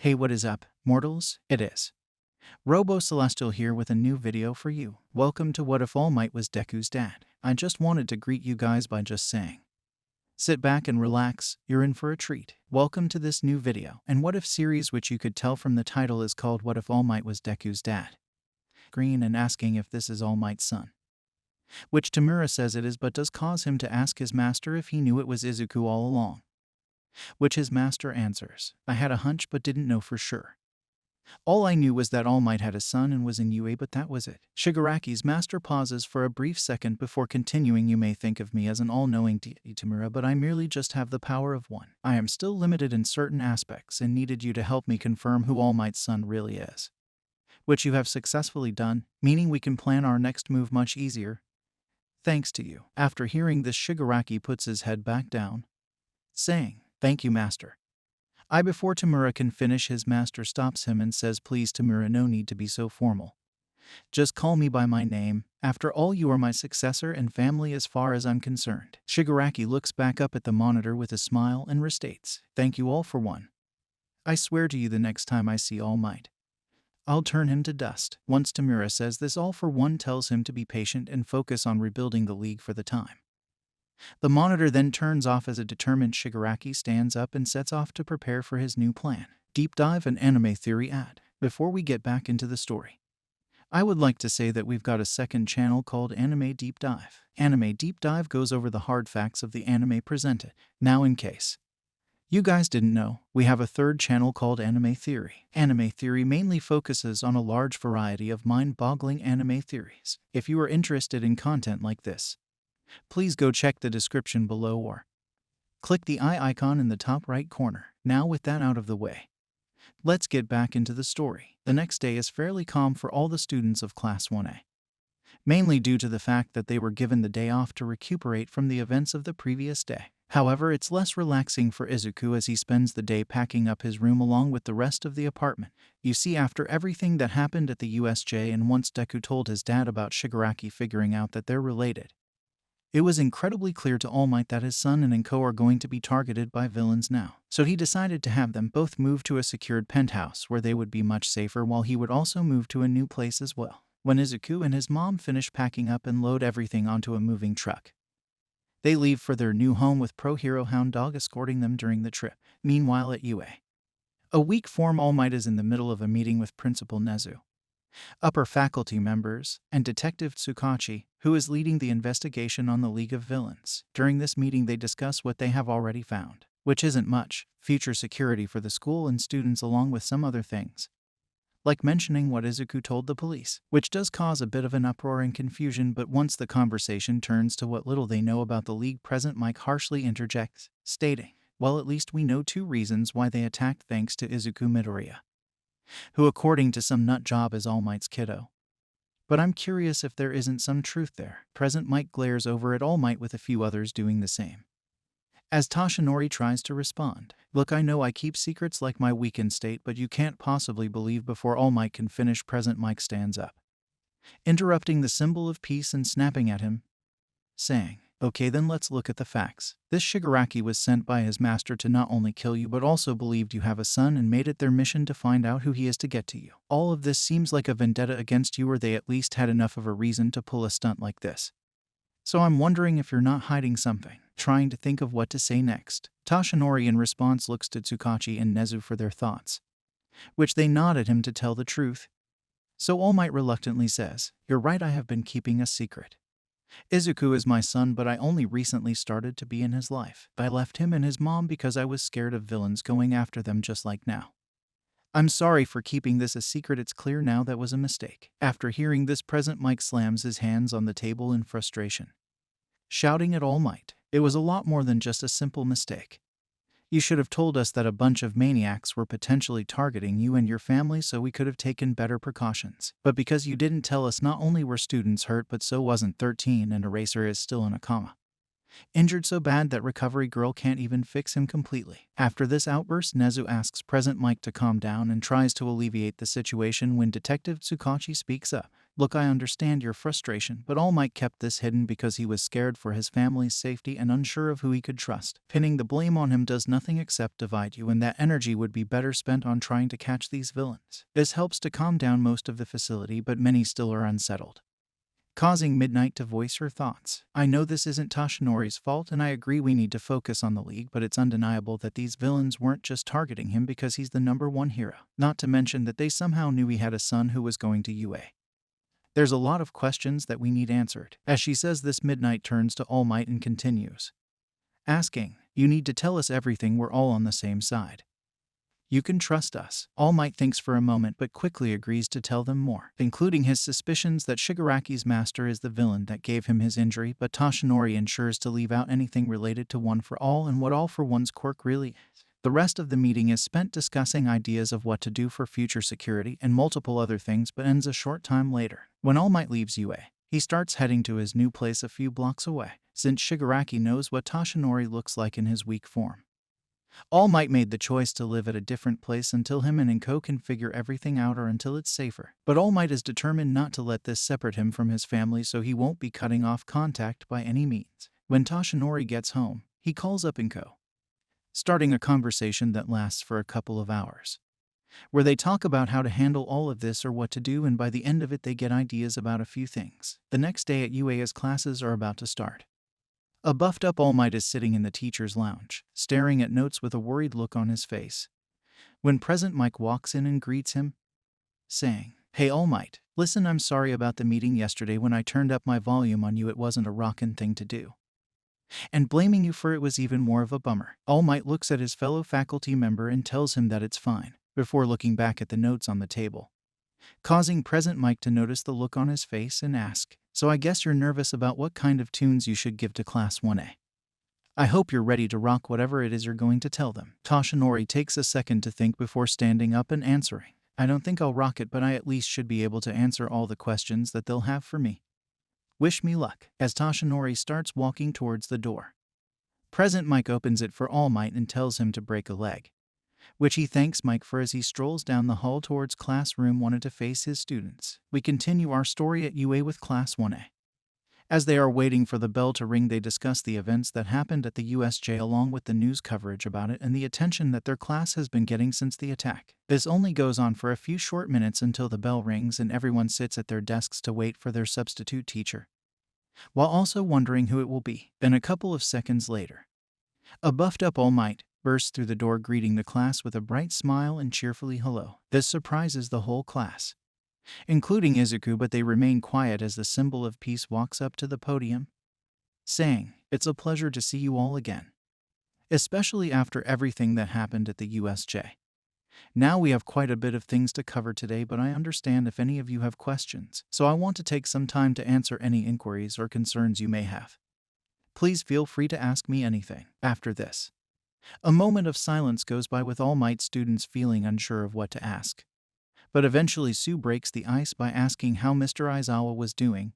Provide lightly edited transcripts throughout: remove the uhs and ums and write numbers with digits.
Hey, what is up, mortals? It is Robo Celestial here with a new video for you. Welcome to What If All Might Was Deku's dad. I just wanted to greet you guys by just saying, sit back and relax, you're in for a treat. Welcome to this new video and what if series, which you could tell from the title is called What If All Might Was Deku's dad. Green and asking if this is All Might's son, which Tamura says it is, but does cause him to ask his master if he knew it was Izuku all along, which his master answers, I had a hunch but didn't know for sure. All I knew was that All Might had a son and was in UA, but that was it. Shigaraki's master pauses for a brief second before continuing. You may think of me as an all-knowing deity, Tamura, but I merely just have the power of one. I am still limited in certain aspects and needed you to help me confirm who All Might's son really is, which you have successfully done, meaning we can plan our next move much easier. Thanks to you. After hearing this, Shigaraki puts his head back down, saying, thank you, master. Before Tamura can finish, his master stops him and says, please Tamura, no need to be so formal. Just call me by my name. After all, you are my successor and family as far as I'm concerned. Shigaraki looks back up at the monitor with a smile and restates, thank you all for one. I swear to you, the next time I see All Might, I'll turn him to dust. Once Tamura says this, All for One tells him to be patient and focus on rebuilding the league for the time. The monitor then turns off as a determined Shigaraki stands up and sets off to prepare for his new plan. Deep dive and anime theory ad. Before we get back into the story, I would like to say that we've got a second channel called Anime Deep Dive. Anime Deep Dive goes over the hard facts of the anime presented. Now, in case you guys didn't know, we have a third channel called Anime Theory. Anime Theory mainly focuses on a large variety of mind-boggling anime theories. If you are interested in content like this, please go check the description below or click the eye icon in the top right corner. Now, with that out of the way, let's get back into the story. The next day is fairly calm for all the students of Class 1A, mainly due to the fact that they were given the day off to recuperate from the events of the previous day. However, it's less relaxing for Izuku as he spends the day packing up his room along with the rest of the apartment. You see, after everything that happened at the USJ and once Deku told his dad about Shigaraki figuring out that they're related, it was incredibly clear to All Might that his son and Inko are going to be targeted by villains now. So he decided to have them both move to a secured penthouse where they would be much safer, while he would also move to a new place as well. When Izuku and his mom finish packing up and load everything onto a moving truck, they leave for their new home with Pro Hero Hound Dog escorting them during the trip. Meanwhile, at UA, a weak form All Might is in the middle of a meeting with Principal Nezu, upper faculty members, and Detective Tsukachi, who is leading the investigation on the League of Villains. During this meeting, they discuss what they have already found, which isn't much: future security for the school and students, along with some other things, like mentioning what Izuku told the police, which does cause a bit of an uproar and confusion. But once the conversation turns to what little they know about the League, President Mike harshly interjects, stating, well, at least we know two reasons why they attacked, thanks to Izuku Midoriya, who according to some nut job is All Might's kiddo. But I'm curious if there isn't some truth there. President Mike glares over at All Might with a few others doing the same, as Toshinori tries to respond. Look, I know I keep secrets like my weakened state, but you can't possibly believe. Before All Might can finish, President Mike stands up, interrupting the symbol of peace and snapping at him, saying, okay, then let's look at the facts. This Shigaraki was sent by his master to not only kill you but also believed you have a son and made it their mission to find out who he is to get to you. All of this seems like a vendetta against you, or they at least had enough of a reason to pull a stunt like this. So I'm wondering if you're not hiding something. Trying to think of what to say next, Toshinori in response looks to Tsukachi and Nezu for their thoughts, which they nod at him to tell the truth. So All Might reluctantly says, you're right, I have been keeping a secret. Izuku is my son, but I only recently started to be in his life. I left him and his mom because I was scared of villains going after them, just like now. I'm sorry for keeping this a secret. It's clear now that was a mistake. After hearing this, President Mike slams his hands on the table in frustration, shouting at All Might, it was a lot more than just a simple mistake. You should have told us that a bunch of maniacs were potentially targeting you and your family, so we could have taken better precautions. But because you didn't tell us, not only were students hurt, but so wasn't 13, and Eraser is still in a coma, injured so bad that Recovery Girl can't even fix him completely. After this outburst, Nezu asks President Mike to calm down and tries to alleviate the situation when Detective Tsukachi speaks up. Look, I understand your frustration, but All Might kept this hidden because he was scared for his family's safety and unsure of who he could trust. Pinning the blame on him does nothing except divide you, and that energy would be better spent on trying to catch these villains. This helps to calm down most of the facility, but many still are unsettled, causing Midnight to voice her thoughts. I know this isn't Toshinori's fault, and I agree we need to focus on the League, but it's undeniable that these villains weren't just targeting him because he's the #1 hero. Not to mention that they somehow knew he had a son who was going to UA. There's a lot of questions that we need answered. As she says this, Midnight turns to All Might and continues, asking, "You need to tell us everything, we're all on the same side. You can trust us." All Might thinks for a moment but quickly agrees to tell them more, including his suspicions that Shigaraki's master is the villain that gave him his injury, but Toshinori ensures to leave out anything related to One for All and what All for One's quirk really is. The rest of the meeting is spent discussing ideas of what to do for future security and multiple other things, but ends a short time later. When All Might leaves UA, he starts heading to his new place a few blocks away, since Shigaraki knows what Toshinori looks like in his weak form. All Might made the choice to live at a different place until him and Inko can figure everything out, or until it's safer. But All Might is determined not to let this separate him from his family, so he won't be cutting off contact by any means. When Toshinori gets home, he calls up Inko, starting a conversation that lasts for a couple of hours, where they talk about how to handle all of this or what to do, and by the end of it they get ideas about a few things. The next day at UA's classes are about to start. A buffed-up All Might is sitting in the teacher's lounge, staring at notes with a worried look on his face, when Present Mike walks in and greets him, saying, "Hey All Might, listen, I'm sorry about the meeting yesterday. When I turned up my volume on you, it wasn't a rockin' thing to do. And blaming you for it was even more of a bummer." All Might looks at his fellow faculty member and tells him that it's fine, before looking back at the notes on the table, causing Present Mike to notice the look on his face and ask, "So I guess you're nervous about what kind of tunes you should give to Class 1A. I hope you're ready to rock whatever it is you're going to tell them." Toshinori takes a second to think before standing up and answering, "I don't think I'll rock it, but I at least should be able to answer all the questions that they'll have for me. Wish me luck." As Toshinori starts walking towards the door, Present Mike opens it for All Might and tells him to break a leg, which he thanks Mike for as he strolls down the hall towards classroom 1 to face his students. We continue our story at UA with Class 1A. As they are waiting for the bell to ring, they discuss the events that happened at the USJ along with the news coverage about it and the attention that their class has been getting since the attack. This only goes on for a few short minutes until the bell rings and everyone sits at their desks to wait for their substitute teacher, while also wondering who it will be. Then a couple of seconds later, a buffed-up All Might bursts through the door, greeting the class with a bright smile and cheerfully hello. This surprises the whole class, including Izuku, but they remain quiet as the symbol of peace walks up to the podium, saying, "It's a pleasure to see you all again, especially after everything that happened at the USJ. Now we have quite a bit of things to cover today, but I understand if any of you have questions, so I want to take some time to answer any inquiries or concerns you may have. Please feel free to ask me anything." After this, a moment of silence goes by with All Might students feeling unsure of what to ask. But eventually Sue breaks the ice by asking how Mr. Aizawa was doing,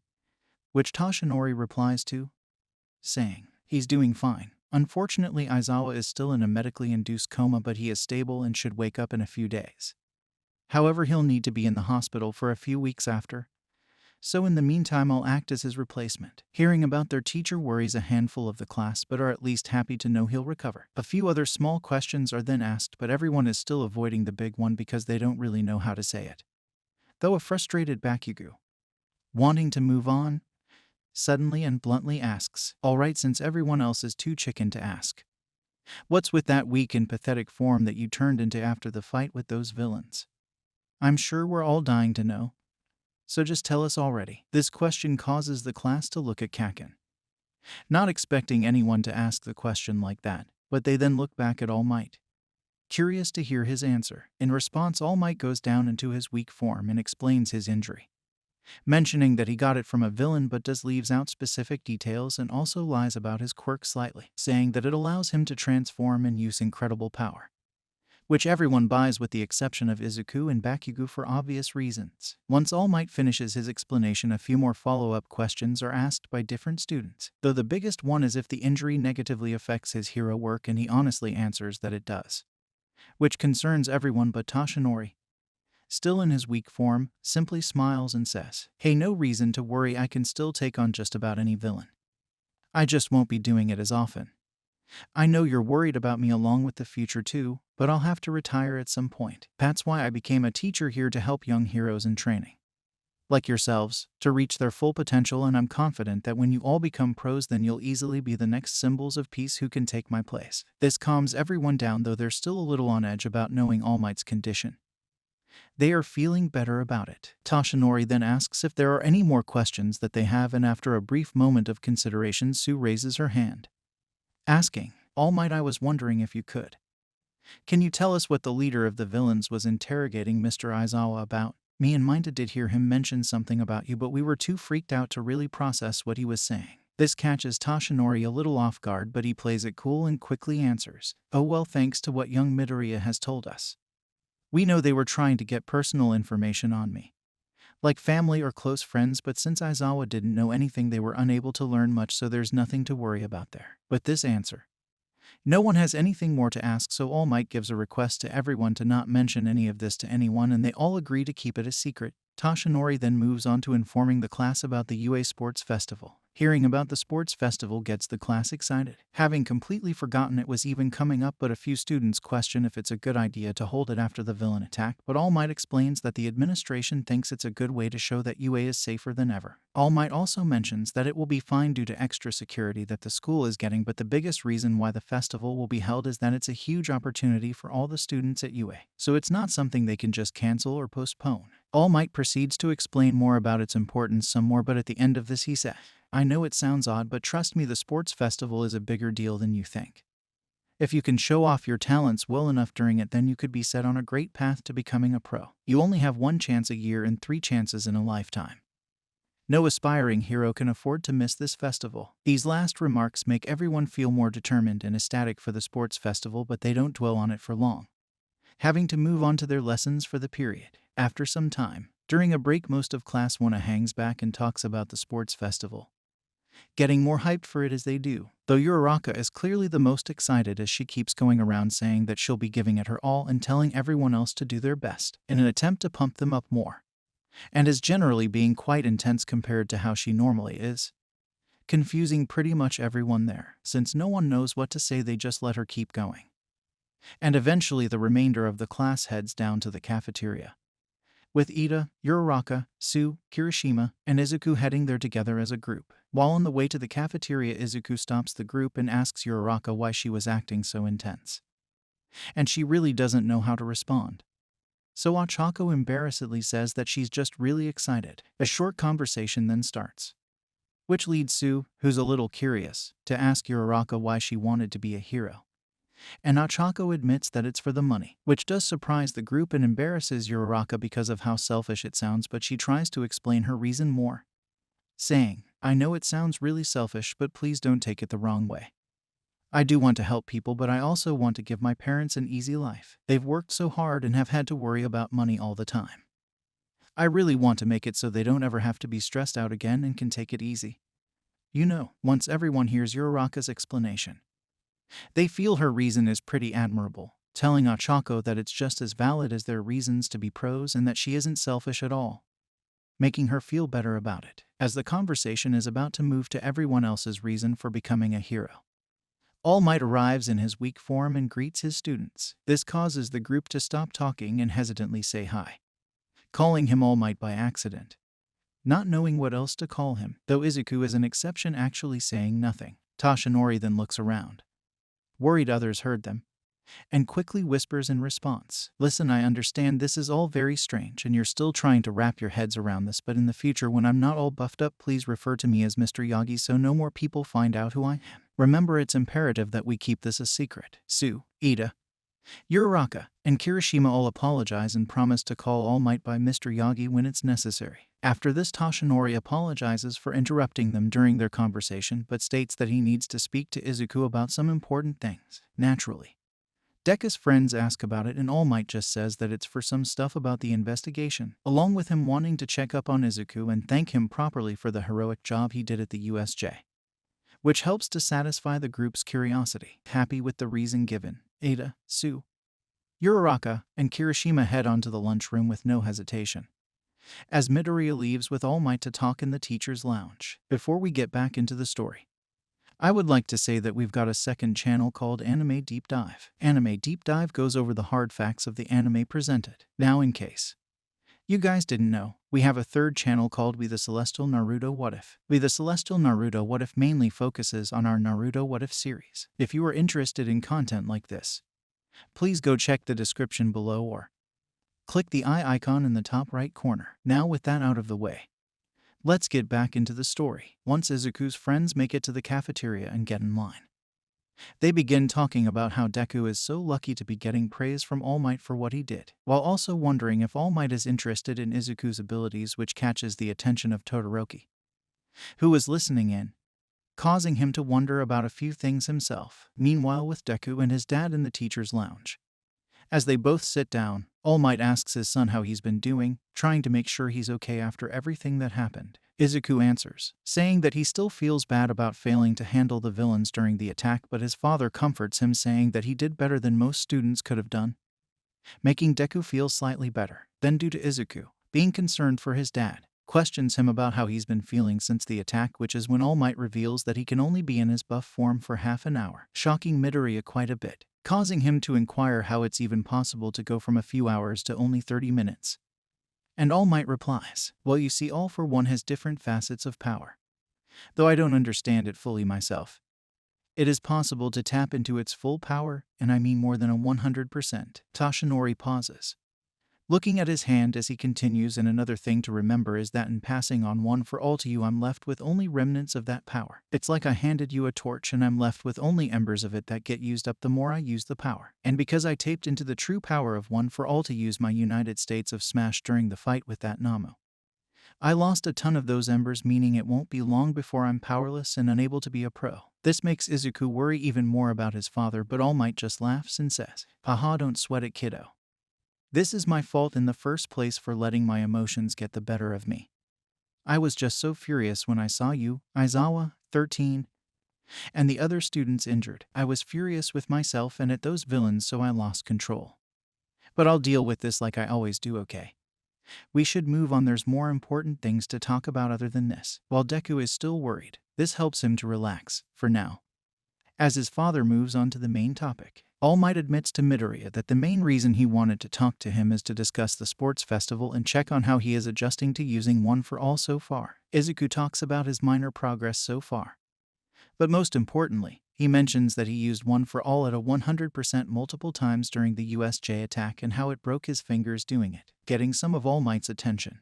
which Toshinori replies to, saying, "He's doing fine. Unfortunately, Aizawa is still in a medically induced coma, but he is stable and should wake up in a few days. However, he'll need to be in the hospital for a few weeks after. So in the meantime, I'll act as his replacement." Hearing about their teacher worries a handful of the class, but are at least happy to know he'll recover. A few other small questions are then asked, but everyone is still avoiding the big one because they don't really know how to say it. Though a frustrated Bakugo, wanting to move on, suddenly and bluntly asks, "Alright, since everyone else is too chicken to ask, what's with that weak and pathetic form that you turned into after the fight with those villains? I'm sure we're all dying to know. So just tell us already." This question causes the class to look at Kaken, not expecting anyone to ask the question like that, but they then look back at All Might, curious to hear his answer. In response, All Might goes down into his weak form and explains his injury, mentioning that he got it from a villain but leaves out specific details and also lies about his quirk slightly, saying that it allows him to transform and use incredible power, which everyone buys with the exception of Izuku and Bakugo for obvious reasons. Once All Might finishes his explanation, a few more follow-up questions are asked by different students, though the biggest one is if the injury negatively affects his hero work, and he honestly answers that it does, which concerns everyone but Toshinori, still in his weak form, simply smiles and says, "Hey, no reason to worry, I can still take on just about any villain. I just won't be doing it as often. I know you're worried about me along with the future too, but I'll have to retire at some point. That's why I became a teacher here to help young heroes in training, like yourselves, to reach their full potential, and I'm confident that when you all become pros, then you'll easily be the next symbols of peace who can take my place." This calms everyone down, though they're still a little on edge about knowing All Might's condition. They are feeling better about it. Toshinori then asks if there are any more questions that they have, and after a brief moment of consideration, Sue raises her hand, asking, "All Might, I was wondering if you could. Can you tell us what the leader of the villains was interrogating Mr. Aizawa about? Me and Minta did hear him mention something about you, but we were too freaked out to really process what he was saying." This catches Toshinori a little off guard, but he plays it cool and quickly answers, "Oh well, thanks to what young Midoriya has told us. We know they were trying to get personal information on me, like family or close friends, but since Aizawa didn't know anything, they were unable to learn much, so there's nothing to worry about there." With this answer, no one has anything more to ask, so All Might gives a request to everyone to not mention any of this to anyone, and they all agree to keep it a secret. Toshinori then moves on to informing the class about the UA Sports Festival. Hearing about the sports festival gets the class excited, having completely forgotten it was even coming up, but a few students question if it's a good idea to hold it after the villain attack, but All Might explains that the administration thinks it's a good way to show that UA is safer than ever. All Might also mentions that it will be fine due to extra security that the school is getting, but the biggest reason why the festival will be held is that it's a huge opportunity for all the students at UA, so it's not something they can just cancel or postpone. All Might proceeds to explain more about its importance some more, but at the end of this he said, "I know it sounds odd, but trust me, the sports festival is a bigger deal than you think. If you can show off your talents well enough during it, then you could be set on a great path to becoming a pro. You only have one chance a year and 3 chances in a lifetime. No aspiring hero can afford to miss this festival." These last remarks make everyone feel more determined and ecstatic for the sports festival, but they don't dwell on it for long, having to move on to their lessons for the period. After some time, during a break, most of Class 1A hangs back and talks about the sports festival, getting more hyped for it as they do, though Uraraka is clearly the most excited as she keeps going around saying that she'll be giving it her all and telling everyone else to do their best in an attempt to pump them up more, and is generally being quite intense compared to how she normally is, confusing pretty much everyone there. Since no one knows what to say, they just let her keep going. And eventually the remainder of the class heads down to the cafeteria, with Ida, Uraraka, Sue, Kirishima, and Izuku heading there together as a group. While on the way to the cafeteria, Izuku stops the group and asks Uraraka why she was acting so intense, and she really doesn't know how to respond. So Ochako embarrassedly says that she's just really excited. A short conversation then starts, which leads Sue, who's a little curious, to ask Uraraka why she wanted to be a hero. And Ochako admits that it's for the money, which does surprise the group and embarrasses Uraraka because of how selfish it sounds, but she tries to explain her reason more, saying, "I know it sounds really selfish, but please don't take it the wrong way. I do want to help people, but I also want to give my parents an easy life. They've worked so hard and have had to worry about money all the time. I really want to make it so they don't ever have to be stressed out again and can take it easy." Once everyone hears Uraraka's explanation, they feel her reason is pretty admirable, telling Ochako that it's just as valid as their reasons to be pros and that she isn't selfish at all, making her feel better about it. As the conversation is about to move to everyone else's reason for becoming a hero, All Might arrives in his weak form and greets his students. This causes the group to stop talking and hesitantly say hi, calling him All Might by accident, not knowing what else to call him, though Izuku is an exception, actually saying nothing. Toshinori then looks around, worried others heard them, and quickly whispers in response, "Listen, I understand this is all very strange and you're still trying to wrap your heads around this, but in the future when I'm not all buffed up, please refer to me as Mr. Yagi so no more people find out who I am. Remember, it's imperative that we keep this a secret." Sue, Ida, Uraraka, and Kirishima all apologize and promise to call All Might by Mr. Yagi when it's necessary. After this, Toshinori apologizes for interrupting them during their conversation, but states that he needs to speak to Izuku about some important things. Naturally, Deku's friends ask about it, and All Might just says that it's for some stuff about the investigation, along with him wanting to check up on Izuku and thank him properly for the heroic job he did at the USJ, which helps to satisfy the group's curiosity. Happy with the reason given, Ada, Sue, Uraraka and Kirishima head onto the lunchroom with no hesitation, as Midoriya leaves with All Might to talk in the teacher's lounge. Before we get back into the story, I would like to say that we've got a second channel called Anime Deep Dive. Anime Deep Dive goes over the hard facts of the anime presented. Now, in case you guys didn't know, we have a third channel called We The Celestial Naruto What If. We The Celestial Naruto What If mainly focuses on our Naruto What If series. If you are interested in content like this, please go check the description below or click the eye icon in the top right corner. Now, with that out of the way, let's get back into the story. Once Izuku's friends make it to the cafeteria and get in line, they begin talking about how Deku is so lucky to be getting praise from All Might for what he did, while also wondering if All Might is interested in Izuku's abilities, which catches the attention of Todoroki, who is listening in, causing him to wonder about a few things himself. Meanwhile, with Deku and his dad in the teacher's lounge, as they both sit down, All Might asks his son how he's been doing, trying to make sure he's okay after everything that happened. Izuku answers, saying that he still feels bad about failing to handle the villains during the attack, but his father comforts him, saying that he did better than most students could have done, making Deku feel slightly better. Then, due to Izuku being concerned for his dad, questions him about how he's been feeling since the attack, which is when All Might reveals that he can only be in his buff form for half an hour, shocking Midoriya quite a bit, causing him to inquire how it's even possible to go from a few hours to only 30 minutes. And All Might replies, well, you see, All for One has different facets of power, though I don't understand it fully myself. It is possible to tap into its full power, and I mean more than a 100%. Toshinori pauses, looking at his hand as he continues, and another thing to remember is that in passing on One for All to you, I'm left with only remnants of that power. It's like I handed you a torch and I'm left with only embers of it that get used up the more I use the power. And because I taped into the true power of One for All to use my United States of Smash during the fight with that Namu, I lost a ton of those embers, meaning it won't be long before I'm powerless and unable to be a pro. This makes Izuku worry even more about his father, but All Might just laughs and says, haha, don't sweat it, kiddo. This is my fault in the first place for letting my emotions get the better of me. I was just so furious when I saw you, Aizawa, 13, and the other students injured. I was furious with myself and at those villains, so I lost control. But I'll deal with this like I always do, okay? We should move on, there's more important things to talk about other than this. While Deku is still worried, this helps him to relax, for now, as his father moves on to the main topic. All Might admits to Midoriya that the main reason he wanted to talk to him is to discuss the sports festival and check on how he is adjusting to using One for All so far. Izuku talks about his minor progress so far, but most importantly, he mentions that he used One for All at a 100% multiple times during the USJ attack and how it broke his fingers doing it, getting some of All Might's attention,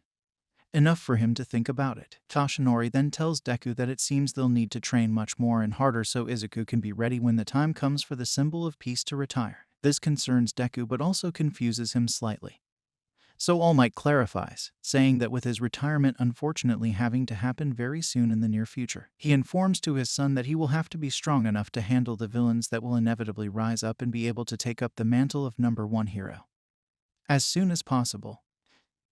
enough for him to think about it. Toshinori then tells Deku that it seems they'll need to train much more and harder so Izuku can be ready when the time comes for the symbol of peace to retire. This concerns Deku but also confuses him slightly, so All Might clarifies, saying that with his retirement unfortunately having to happen very soon in the near future, he informs to his son that he will have to be strong enough to handle the villains that will inevitably rise up and be able to take up the mantle of #1 hero as soon as possible,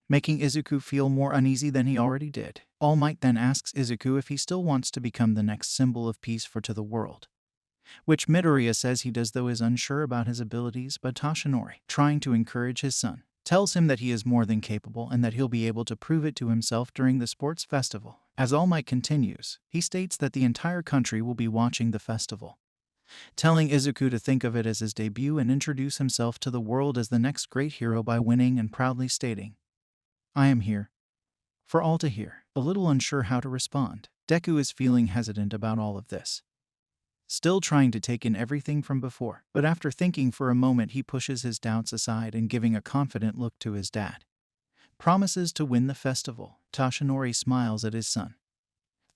making Izuku feel more uneasy than he already did. All Might then asks Izuku if he still wants to become the next symbol of peace to the world, which Midoriya says he does, though is unsure about his abilities, but Toshinori, trying to encourage his son, tells him that he is more than capable and that he'll be able to prove it to himself during the sports festival. As All Might continues, he states that the entire country will be watching the festival, telling Izuku to think of it as his debut and introduce himself to the world as the next great hero by winning, and proudly stating, I am here for all to hear. A little unsure how to respond, Deku is feeling hesitant about all of this, still trying to take in everything from before, but after thinking for a moment he pushes his doubts aside and, giving a confident look to his dad, promises to win the festival. Toshinori smiles at his son,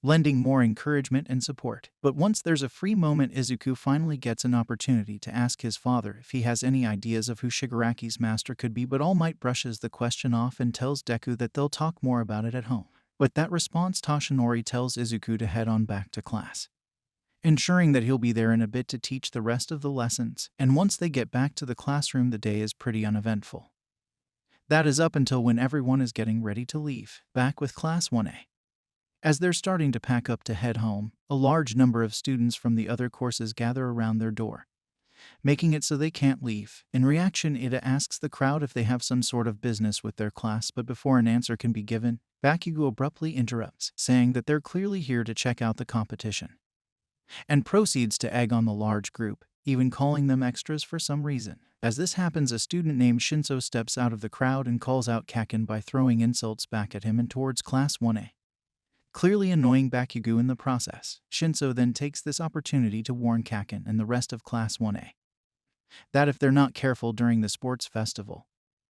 lending more encouragement and support. But once there's a free moment, Izuku finally gets an opportunity to ask his father if he has any ideas of who Shigaraki's master could be, but All Might brushes the question off and tells Deku that they'll talk more about it at home. With that response, Toshinori tells Izuku to head on back to class, ensuring that he'll be there in a bit to teach the rest of the lessons, and once they get back to the classroom the day is pretty uneventful. That is up until when everyone is getting ready to leave. Back with Class 1A. As they're starting to pack up to head home, a large number of students from the other courses gather around their door, making it so they can't leave. In reaction, Ida asks the crowd if they have some sort of business with their class, but before an answer can be given, Bakugo abruptly interrupts, saying that they're clearly here to check out the competition, and proceeds to egg on the large group, even calling them extras for some reason. As this happens, a student named Shinso steps out of the crowd and calls out Kaken by throwing insults back at him and towards Class 1A, clearly annoying Bakugo in the process. Shinso then takes this opportunity to warn Kaken and the rest of Class 1A that if they're not careful during the sports festival,